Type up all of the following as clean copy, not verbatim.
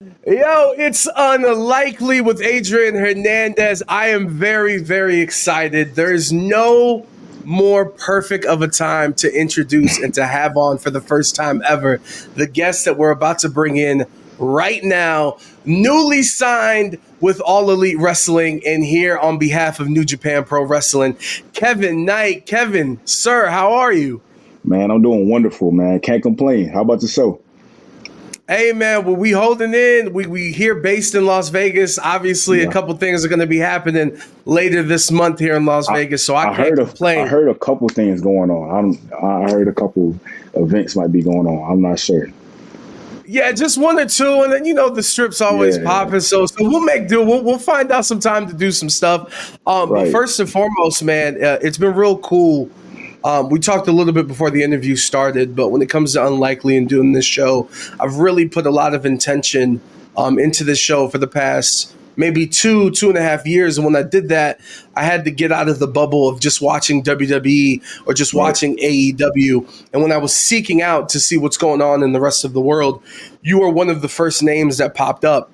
Yo, it's unlikely with Adrian Hernandez. I am very, very excited. There's no more perfect of a time to introduce and to have on for the first time ever the guest that we're about to bring in right now, newly signed with All Elite Wrestling, and here on behalf of New Japan Pro Wrestling, Kevin Knight. Kevin, sir, how are you? Man, I'm doing wonderful, man. Can't complain. How about yourself? Hey man, well, we holding in. We here based in Las Vegas. Obviously, a Yeah, couple things are going to be happening later this month here in Las I Vegas, so I I can't heard I complain. heard a couple things going on. I heard a couple events might be going on. I'm not sure. Yeah, just one or two, and then the strip's always Yeah, popping. So we'll make do. We'll find out some time to do some stuff. But right. first and foremost, man, it's been real cool. We talked a little bit before the interview started, but when it comes to Unlikely and doing this show, I've really put a lot of intention into this show for the past maybe 2.5 years. And when I did that, I had to get out of the bubble of just watching WWE or just Right. watching AEW. And when I was seeking out to see what's going on in the rest of the world, you were one of the first names that popped up.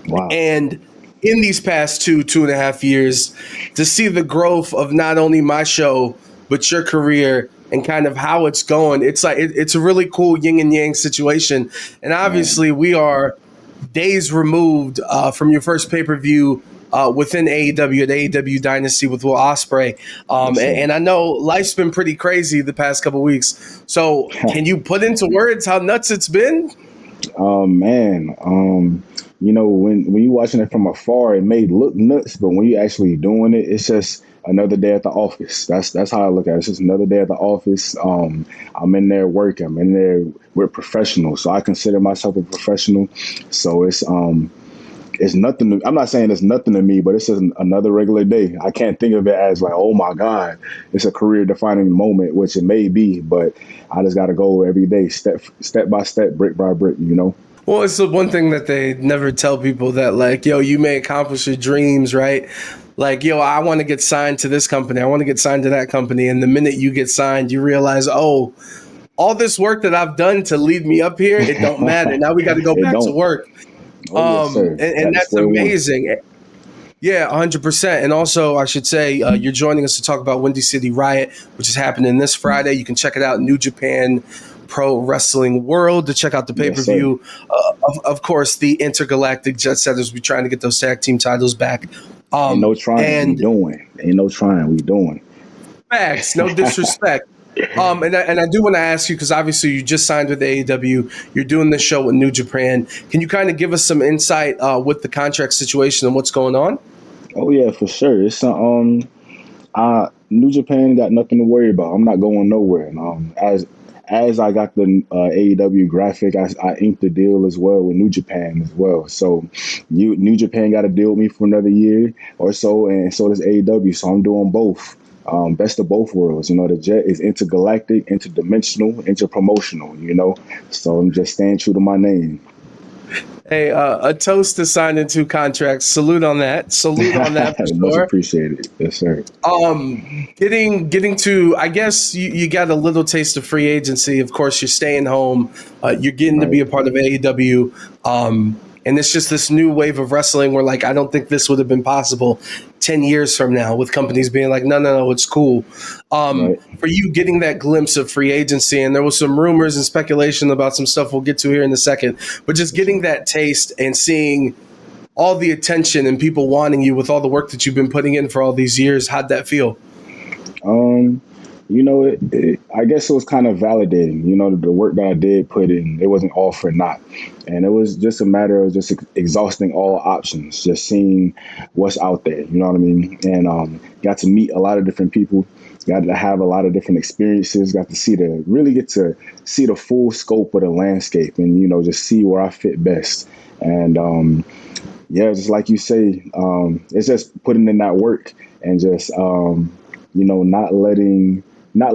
Wow. And in these past 2.5 years, to see the growth of not only my show, but your career and kind of how it's going, it's like it's a really cool yin and yang situation. And Man. obviously, we are days removed from your first pay per view within AEW at AEW Dynasty with Will Ospreay. Yes, sir. And I know life's been pretty crazy the past couple weeks. So, can you put into words how nuts it's been? Man. When you watching it from afar, it may look nuts, but when you actually doing it, it's just another day at the office. That's how I look at it. It's just another day at the office. I'm in there working. I'm in there with professionals, so I consider myself a professional. So it's nothing. I'm not saying it's nothing to me, but it's just another regular day. I can't think of it as like, oh my God, it's a career defining moment, which it may be, but I just got to go every day, step by step, brick by brick. Well, it's the one thing that they never tell people that, like, yo, you may accomplish your dreams, right? Like, yo, I want to get signed to this company. I want to get signed to that company. And the minute you get signed, you realize, oh, all this work that I've done to lead me up here, it don't matter. Now we got to go It back to don't. work. Oh yes, sir. And Back to that's square one. amazing. Yeah, 100%. And also, I should say, you're joining us to talk about Windy City Riot, which is happening this Friday. You can check it out, New Japan Pro Wrestling World, to check out the pay Yes, per sir. view. Of course, the Intergalactic Jet Setters, we're trying to get those tag team titles back. Ain't no trying. We And doing. Ain't no trying. We doing. facts, no disrespect. And I do want to ask you, because obviously you just signed with AEW, you're doing this show with New Japan. Can you kind of give us some insight with the contract situation and what's going on? Oh yeah, for sure. It's New Japan got nothing to worry about. I'm not going nowhere. And, as I got the AEW graphic, I inked the deal as well with New Japan as well. So New Japan got a deal with me for another year or so, and so does AEW. So I'm doing both. Best of both worlds. The Jet is intergalactic, interdimensional, interpromotional. So I'm just staying true to my name. Hey, a toast to signing two contracts. Salute on that. Salute on that for Much sure. appreciated. Yes, sir. Getting to, I guess you got a little taste of free agency. Of course, you're staying home. You're getting to be Right. a part of AEW. And it's just this new wave of wrestling where, like, I don't think this would have been possible 10 years from now, with companies being like, no, it's cool. Right. For you getting that glimpse of free agency, and there was some rumors and speculation about some stuff we'll get to here in a second, but just Yes, getting sir. that taste and seeing all the attention and people wanting you with all the work that you've been putting in for all these years, how'd that feel? Um, I guess it was kind of validating. The work that I did put in, it wasn't all for naught, and it was just a matter of just exhausting all options, just seeing what's out there. You know what I mean? And got to meet a lot of different people, got to have a lot of different experiences, got to get to see the full scope of the landscape, and just see where I fit best. And yeah, just like you say, it's just putting in that work and just not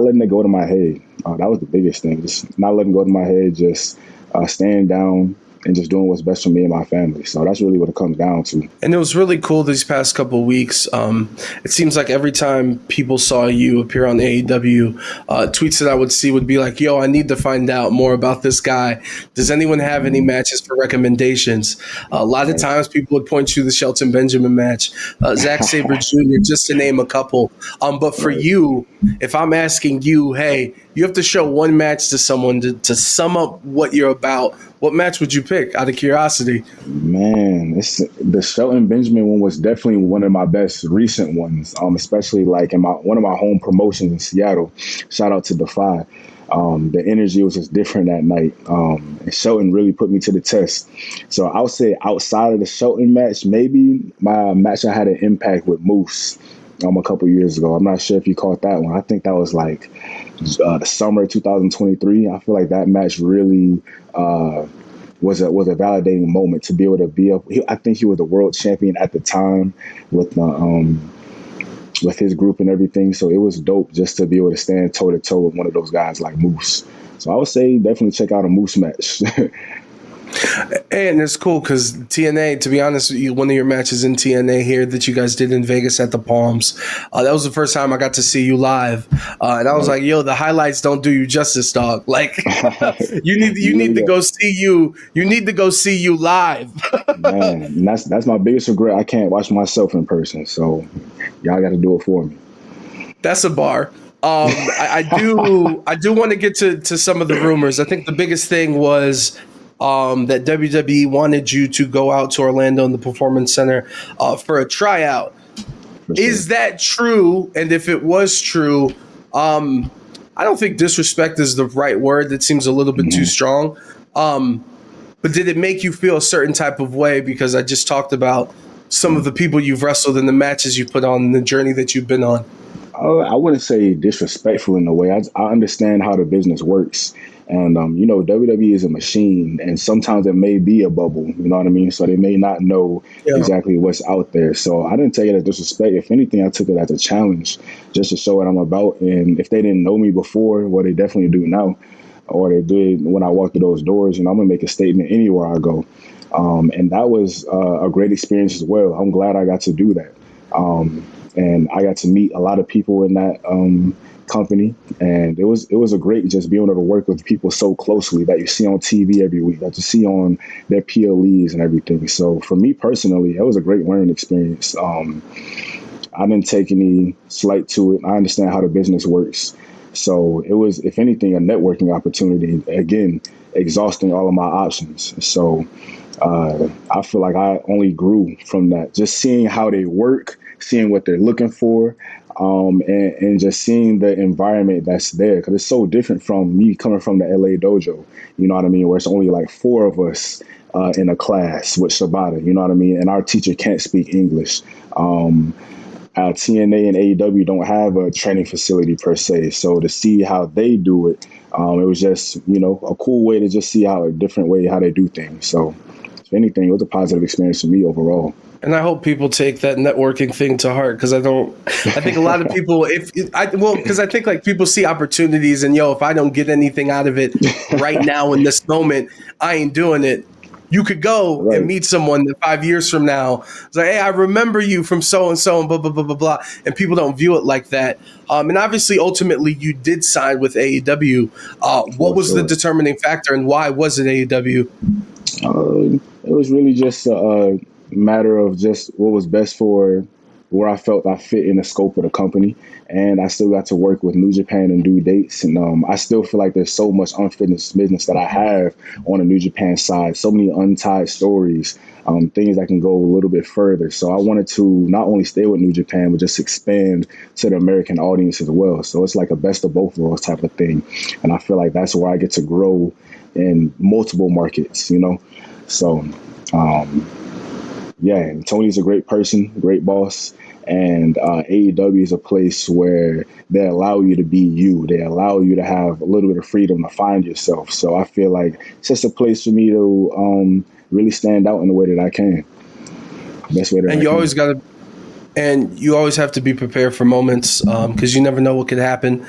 letting it go to my head. That was the biggest thing. Just not letting it go to my head. Just staying down, and just doing what's best for me and my family. So that's really what it comes down to. And it was really cool these past couple of weeks. It seems like every time people saw you appear on AEW, tweets that I would see would be like, yo, I need to find out more about this guy. Does anyone have any matches for recommendations? A lot of times people would point you to the Shelton Benjamin match, Zack Sabre Jr., just to name a couple. But for you, if I'm asking you, hey, you have to show one match to someone to sum up what you're about, what match would you pick out of curiosity? Man, the Shelton Benjamin one was definitely one of my best recent ones, especially like in one of my home promotions in Seattle. Shout out to Defy. The energy was just different that night. And Shelton really put me to the test. So I would say outside of the Shelton match, maybe my match I had an impact with Moose a couple years ago. I'm not sure if you caught that one. I think that was like the summer of 2023. I feel like that match really was a validating moment to be able to be up. I think he was the world champion at the time with his group and everything. So it was dope just to be able to stand toe to toe with one of those guys like Moose. So I would say definitely check out a Moose match. And it's cool because TNA, to be honest, one of your matches in TNA here that you guys did in Vegas at the Palms, that was the first time I got to see you live, and I was like, "Yo, the highlights don't do you justice, dog. Like, you need to go see you. You need to go see you live." Man, that's my biggest regret. I can't watch myself in person, so y'all got to do it for me. That's a bar. I do want to get to some of the rumors. I think the biggest thing was that WWE wanted you to go out to Orlando in the Performance Center for a tryout. Sure. Is that true? And if it was true, I don't think disrespect is the right word. That seems a little bit too strong. But did it make you feel a certain type of way? Because I just talked about some of the people you've wrestled and the matches you put on and the journey that you've been on. I wouldn't say disrespectful in a way. I understand how the business works. And, WWE is a machine, and sometimes it may be a bubble, you know what I mean? So they may not know exactly what's out there. So I didn't take it as disrespect. If anything, I took it as a challenge just to show what I'm about. And if they didn't know me before, well, they definitely do now, or they did when I walked through those doors, I'm going to make a statement anywhere I go. And that was a great experience as well. I'm glad I got to do that. And I got to meet a lot of people in that company, and it was a great just being able to work with people so closely that you see on TV every week, that you see on their PLEs and everything. So for me personally, it was a great learning experience. I didn't take any slight to it. I understand how the business works. So it was, if anything, a networking opportunity, again, exhausting all of my options. So I feel like I only grew from that, just seeing how they work, seeing what they're looking for, and just seeing the environment that's there, because it's so different from me coming from the LA dojo, you know what I mean, where it's only like 4 of us in a class with Shibata, you know what I mean, and our teacher can't speak English. TNA and AEW don't have a training facility per se, so to see how they do it, it was just, a cool way to just see how they do things. So if anything, it was a positive experience for me overall. And I hope people take that networking thing to heart, because I think a lot of people, because I think like people see opportunities and if I don't get anything out of it right now in this moment, I ain't doing it. You could go and meet someone that 5 years from now. It's like, hey, I remember you from so-and-so and blah, blah, blah, blah, blah. And people don't view it like that. And obviously, ultimately, you did sign with AEW. What was the determining factor, and why was it AEW? It was really just a matter of just what was best for where I felt I fit in the scope of the company. And I still got to work with New Japan and do dates. And I still feel like there's so much unfinished business that I have on the New Japan side, so many untied stories, things that can go a little bit further. So I wanted to not only stay with New Japan, but just expand to the American audience as well. So it's like a best of both worlds type of thing. And I feel like that's where I get to grow in multiple markets, So, and Tony's a great person, great boss. And AEW is a place where they allow you to be you. They allow you to have a little bit of freedom to find yourself. So I feel like it's just a place for me to really stand out in the way that I can. Best way that and you always got to, and you always have to be prepared for moments, because you never know what could happen.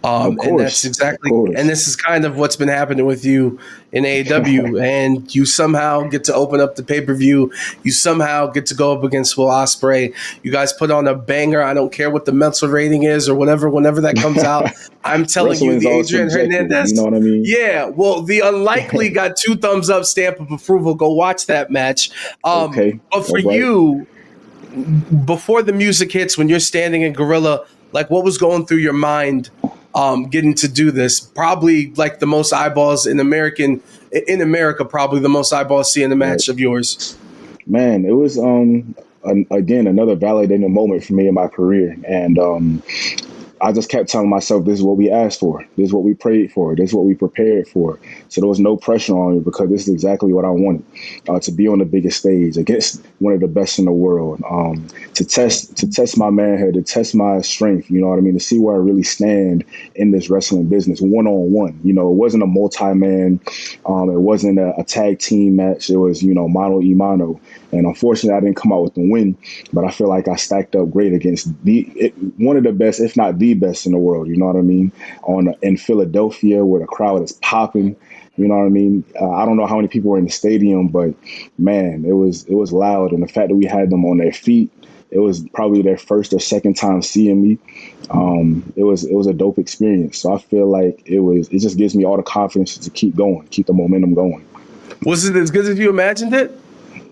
Of And that's course, of exactly, and course. this is kind of what's been happening with you in AEW. And you somehow get to open up the pay-per-view. You somehow get to go up against Will Ospreay. You guys put on a banger. I don't care what the mental rating is or whatever, whenever that comes out. I'm telling you, Wrestling's the all Adrian subjective. You know Hernandez. what I mean? Yeah, well, the unlikely got 2 thumbs up stamp of approval. Go watch that match. Okay, But for all right. you, before the music hits, when you're standing in Gorilla, like what was going through your mind getting to do this? Probably like the most eyeballs in America, probably the most eyeballs seeing a Right. match of yours. Man, it was again another validating moment for me in my career, and I just kept telling myself, this is what we asked for. This is what we prayed for. This is what we prepared for. So there was no pressure on me because this is exactly what I wanted, to be on the biggest stage against one of the best in the world, to test my manhood, to test my strength, you know what I mean, to see where I really stand in this wrestling business one-on-one. You know, it wasn't a multi-man. It wasn't a tag team match. It was, mano y mano. And unfortunately, I didn't come out with the win, but I feel like I stacked up great against one of the best, if not the best in the world. You know what I mean? In Philadelphia, where the crowd is popping. You know what I mean? I don't know how many people were in the stadium, but man, it was loud. And the fact that we had them on their feet, it was probably their first or second time seeing me. It was a dope experience. So I feel like it just gives me all the confidence to keep going, keep the momentum going. Was it as good as you imagined it?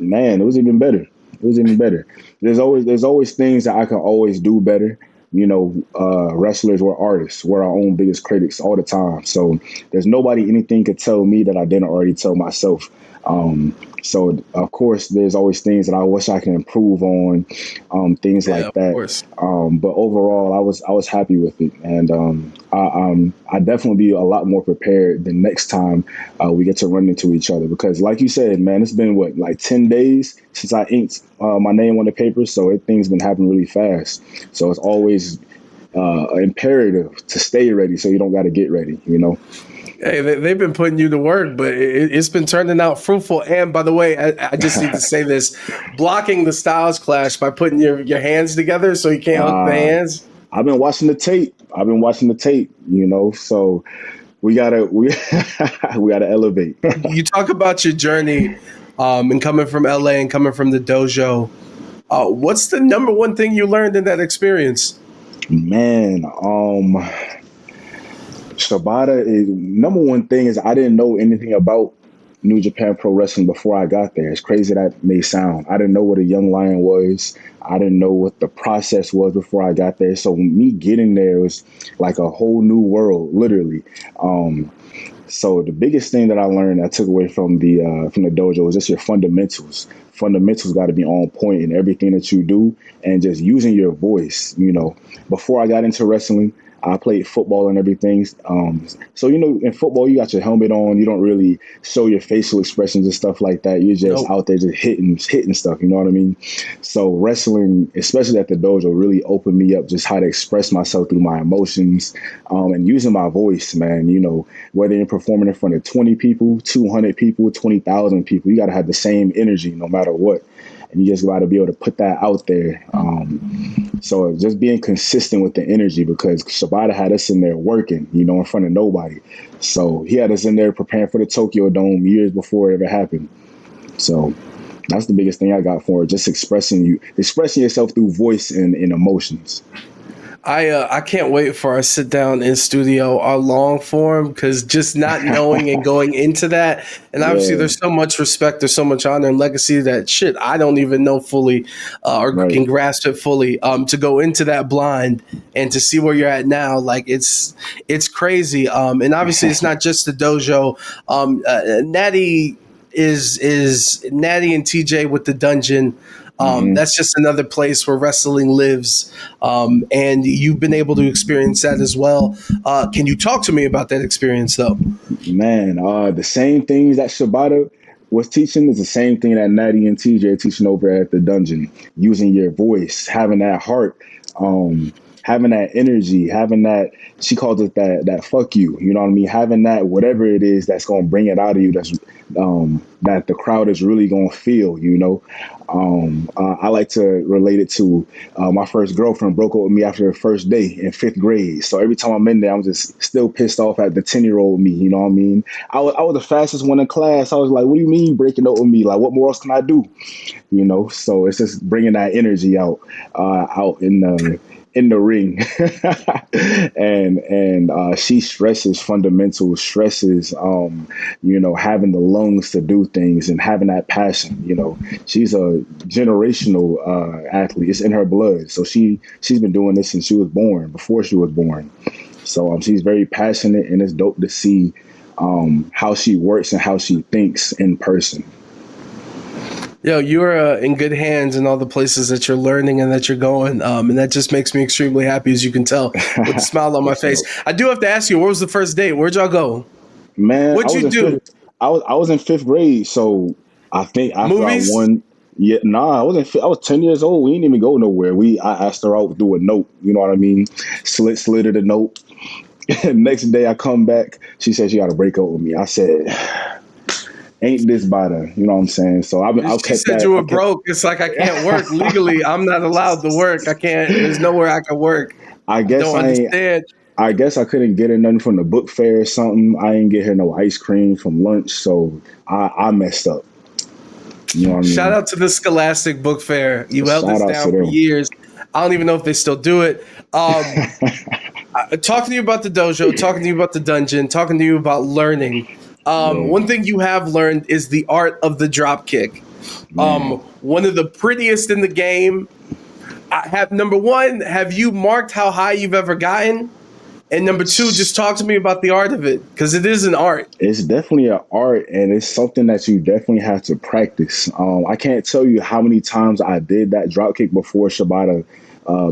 Man, it was even better. It was even better. There's always things that I can always do better. Wrestlers were artists. We're our own biggest critics all the time. So there's nobody anything could tell me that I didn't already tell myself. So of course, there's always things that I wish I can improve on, things Yeah, like of that. course. But overall, I was happy with it, and I definitely be a lot more prepared the next time we get to run into each other. Because, like you said, man, it's been what, like 10 days since I inked my name on the paper, so things been happening really fast. So it's always imperative to stay ready, so you don't got to get ready. Hey, they've been putting you to work, but it's been turning out fruitful. And by the way, I just need to say this: blocking the Styles Clash by putting your hands together so you can't hook the uh, hands. I've been watching the tape. So we gotta elevate. You talk about your journey and coming from LA and coming from the dojo. What's the number one thing you learned in that experience? Man, Shibata is number one thing is I didn't know anything about New Japan Pro Wrestling before I got there. As crazy that may sound, I didn't know what a young lion was. I didn't know what the process was before I got there. So me getting there was like a whole new world, literally. So the biggest thing that I learned, I took away from the dojo, was just your fundamentals. Fundamentals got to be on point in everything that you do, and just using your voice. Before I got into wrestling, I played football and everything. So in football, you got your helmet on. You don't really show your facial expressions and stuff like that. You're just Nope. out there just hitting stuff. You know what I mean? So wrestling, especially at the dojo, really opened me up just how to express myself through my emotions, and using my voice, man. Whether you're performing in front of 20 people, 200 people, 20,000 people, you got to have the same energy no matter what. And you just got to be able to put that out there. So just being consistent with the energy, because Shibata had us in there working, in front of nobody. So he had us in there preparing for the Tokyo Dome years before it ever happened. So that's the biggest thing I got for it, just expressing yourself through voice and emotions. I can't wait for our sit down in studio, our long form, because just not knowing and going into that, and obviously Yeah, there's so much respect, there's so much honor and legacy that shit I don't even know fully or right. can grasp it fully. To go into that blind and to see where you're at now, like it's crazy. And obviously it's not just the dojo. Natty is Natty and TJ with the dungeon. hmm That's just another place where wrestling lives, and you've been able to experience that as well. Can you talk to me about that experience, though? Man, the same things that Shibata was teaching is the same thing that Natty and TJ are teaching over at the dungeon. Using your voice, having that heart. having that energy, having that, she calls it that fuck you, you know what I mean? Having that, whatever it is that's going to bring it out of you, that's that the crowd is really going to feel, you know? I like to relate it to my first girlfriend broke up with me after the first day in 5th grade. So every time I'm in there, I'm just still pissed off at the 10-year-old me, you know what I mean? I was the fastest one in class. I was like, what do you mean you breaking up with me? Like, what more else can I do? You know, so it's just bringing that energy out in the ring. and she stresses fundamentals, stresses you know, having the lungs to do things and having that passion. You know, she's a generational athlete. It's in her blood. So she's been doing this since she was born, before she was born. So she's very passionate, and it's dope to see how she works and how she thinks in person. Yo, you're in good hands in all the places that you're learning and that you're going, and that just makes me extremely happy, as you can tell, with a smile on my face. I do have to ask you, where was the first date? Where'd y'all go? Man, What'd you do? I was in 5th grade, so I think after I Movies? won. Yeah, nah, I was 10 years old. We didn't even go nowhere. I asked her out through a note. You know what I mean? Slid her the note. Next day I come back. She said she got to break up with me. I said, ain't this by the, you know what I'm saying? So I'll She kept said that. you were broke. It's like, I can't work legally. I'm not allowed to work. I can't. There's nowhere I can work. I I guess don't I ain't. understand. I guess I couldn't get her nothing from the book fair or something. I didn't get her no ice cream from lunch, so I messed up. You know what I Shout mean? out to the Scholastic Book Fair. You held Shout this out to down for them. years. I don't even know if they still do it. Talking to you about the dojo, talking to you about the dungeon, talking to you about learning. Yeah, One thing you have learned is the art of the dropkick. man. One of the prettiest in the game. I have number one. Have you marked how high you've ever gotten? And number two, just talk to me about the art of it, because it is an art. It's definitely an art, and it's something that you definitely have to practice. I can't tell you how many times I did that drop kick before Shibata,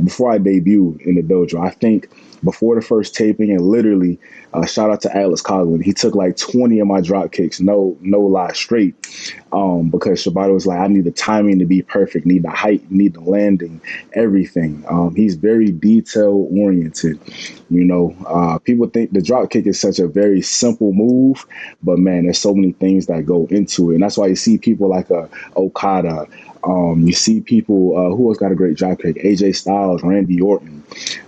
before I debuted in the dojo. I think before the first taping, and literally, shout out to Alex Coughlin. He took like 20 of my drop kicks, no lie, straight, because Shibata was like, I need the timing to be perfect, need the height, need the landing, everything. He's very detail oriented. You know, people think the drop kick is such a very simple move, but man, there's so many things that go into it, and that's why you see people like Okada. You see people who has got a great drop kick, AJ Styles, Randy Orton.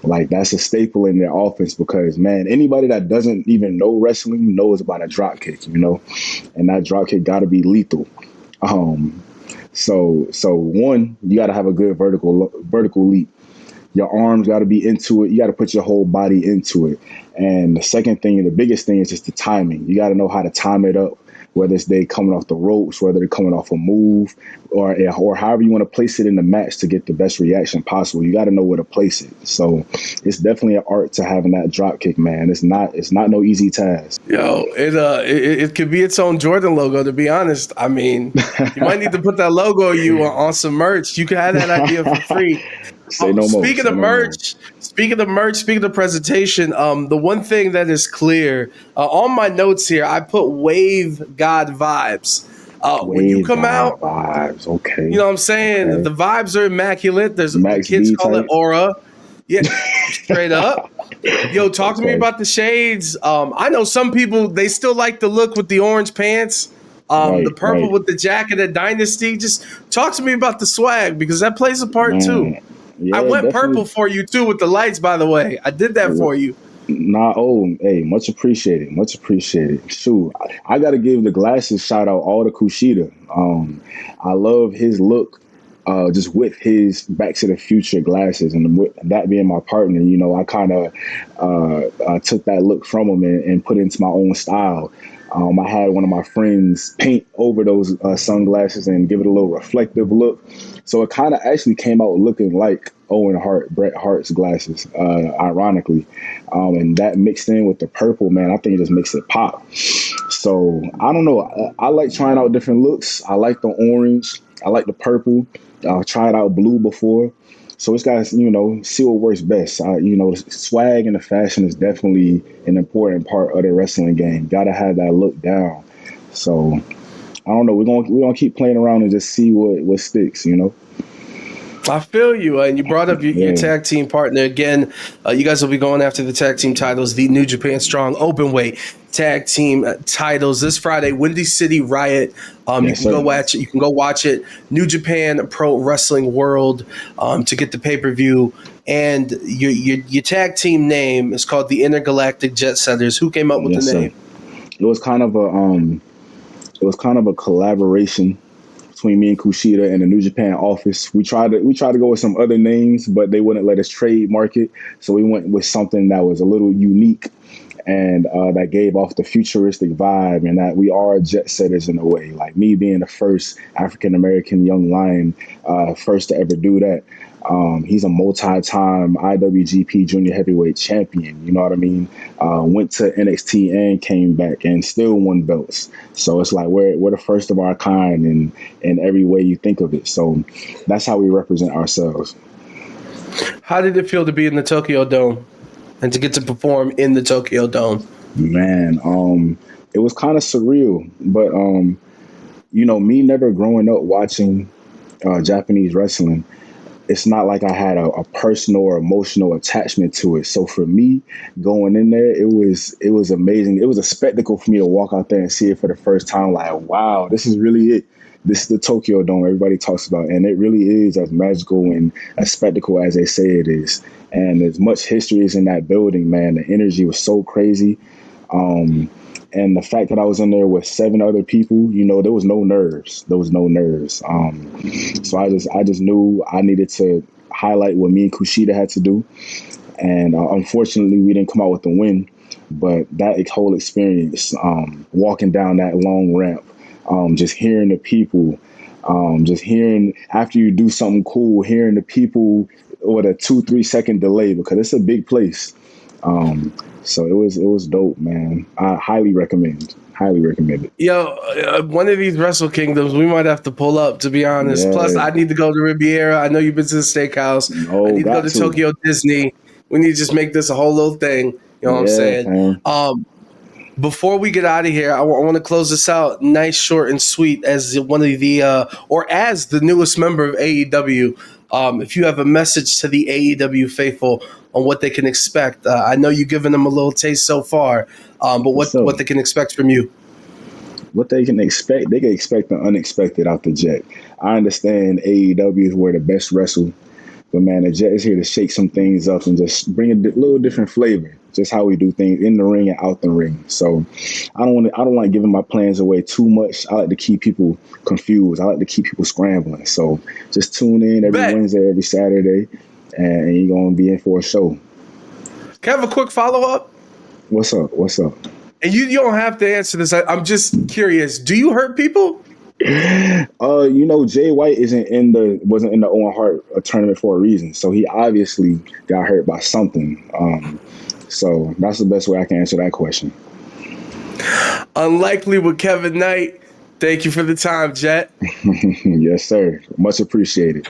Like, that's a staple in their offense because, man, anybody that doesn't even know wrestling knows about a drop kick, you know, and that drop kick got to be lethal. So one, you got to have a good vertical leap. Your arms got to be into it. You got to put your whole body into it. And the second thing, the biggest thing is just the timing. You got to know how to time it up, whether it's they coming off the ropes, whether they're coming off a move, or however you want to place it in the match to get the best reaction possible. You got to know where to place it. So it's definitely an art to having that drop kick, man. It's not no easy task. Yo, it could be its own Jordan logo, to be honest. I mean, you might need to put that logo you on some merch. You can have that idea for free. Say no more. Speaking Say of no more. merch, speaking of presentation, the one thing that is clear on my notes here, I put Wave God vibes. When you Wave come God out, vibes. you Okay. know what I'm saying? Okay. The vibes are immaculate. There's the Max kids B call it type. aura. Yeah, straight up. Yo, talk to me Okay. about the shades. I know some people, they still like the look with the orange pants, the Right. purple Right. with the jacket at Dynasty. Just talk to me about the swag, because that plays a part too. Man. I Yeah, went purple definitely. for you too with the lights, by the way. I did that for you. Nah, oh, hey, much appreciated, much appreciated. Shoot, I got to give the glasses shout out all to Kushida. I love his look, just with his Back to the Future glasses, and with that being my partner, you know, I kind of took that look from him and put it into my own style. I had one of my friends paint over those sunglasses and give it a little reflective look. So it kind of actually came out looking like Owen Hart, Bret Hart's glasses, ironically. And that mixed in with the purple, man, I think it just makes it pop. So I don't know. I like trying out different looks. I like the orange. I like the purple. I've tried out blue before. So it's got to, you know, see what works best. You know, the swag and the fashion is definitely an important part of the wrestling game. Got to have that look down. So I don't know. We're gonna keep playing around and just see what sticks. You know. I feel you. And you brought up your Yeah. tag team partner again. You guys will be going after the tag team titles, the New Japan Strong Openweight tag team titles this Friday, Windy City Riot. You Yes, can go sir. watch it. You can go watch it. New Japan Pro Wrestling World to get the pay-per-view. And your tag team name is called the Intergalactic Jet Setters. Who came up with the Yes, sir. name? It was kind of a collaboration between me and Kushida and the New Japan office. We tried to go with some other names, but they wouldn't let us trademark it. So we went with something that was a little unique and that gave off the futuristic vibe, and that we are jet setters in a way. Like me being the first African American young lion, first to ever do that. He's a multi-time IWGP Junior Heavyweight Champion. You know what I mean? Went to NXT and came back and still won belts. So it's like we're the first of our kind in every way you think of it. So that's how we represent ourselves. How did it feel to be in the Tokyo Dome and to get to perform in the Tokyo Dome? Man, it was kind of surreal, but me never growing up watching Japanese wrestling, it's not like I had a personal or emotional attachment to it. So for me, going in there, it was amazing. It was a spectacle for me to walk out there and see it for the first time. Like, wow, this is really it. This is the Tokyo Dome everybody talks about, and it really is as magical and a spectacle as they say it is. And as much history is in that building, man, the energy was so crazy. And the fact that I was in there with 7 other people, there was no nerves. There was no nerves. So I just knew I needed to highlight what me and Kushida had to do. And unfortunately, we didn't come out with the win. But that whole experience, walking down that long ramp, just hearing the people, just hearing after you do something cool, hearing the people with a 2-3 second delay, because it's a big place. So it was dope, man. I highly recommend. Highly recommend it. Yo, one of these Wrestle Kingdoms, we might have to pull up, to be honest. Yeah. Plus, I need to go to Riviera. I know you've been to the steakhouse. No, I need to go got to Tokyo Disney. We need to just make this a whole little thing. You know what I'm saying? Man. Before we get out of here, I want to close this out nice, short, and sweet as one of the, or as the newest member of AEW. If you have a message to the AEW faithful on what they can expect, I know you've given them a little taste so far, but what they can expect from you. What they can expect the unexpected out the Jet. I understand AEW is where the best wrestle, but man, the Jet is here to shake some things up and just bring a little different flavor. Just how we do things in the ring and out the ring. So I don't want to give my plans away too much. I like to keep people confused. I like to keep people scrambling. So just tune in every Wednesday, every Saturday, and you're gonna be in for a show. Can I have a quick follow-up? What's up? And you don't have to answer this. I'm just curious. Do you hurt people? Jay White wasn't in the Owen Hart tournament for a reason. So he obviously got hurt by something. So that's the best way I can answer that question. Unlikely with Kevin Knight. Thank you for the time, Jet. Yes, sir. Much appreciated.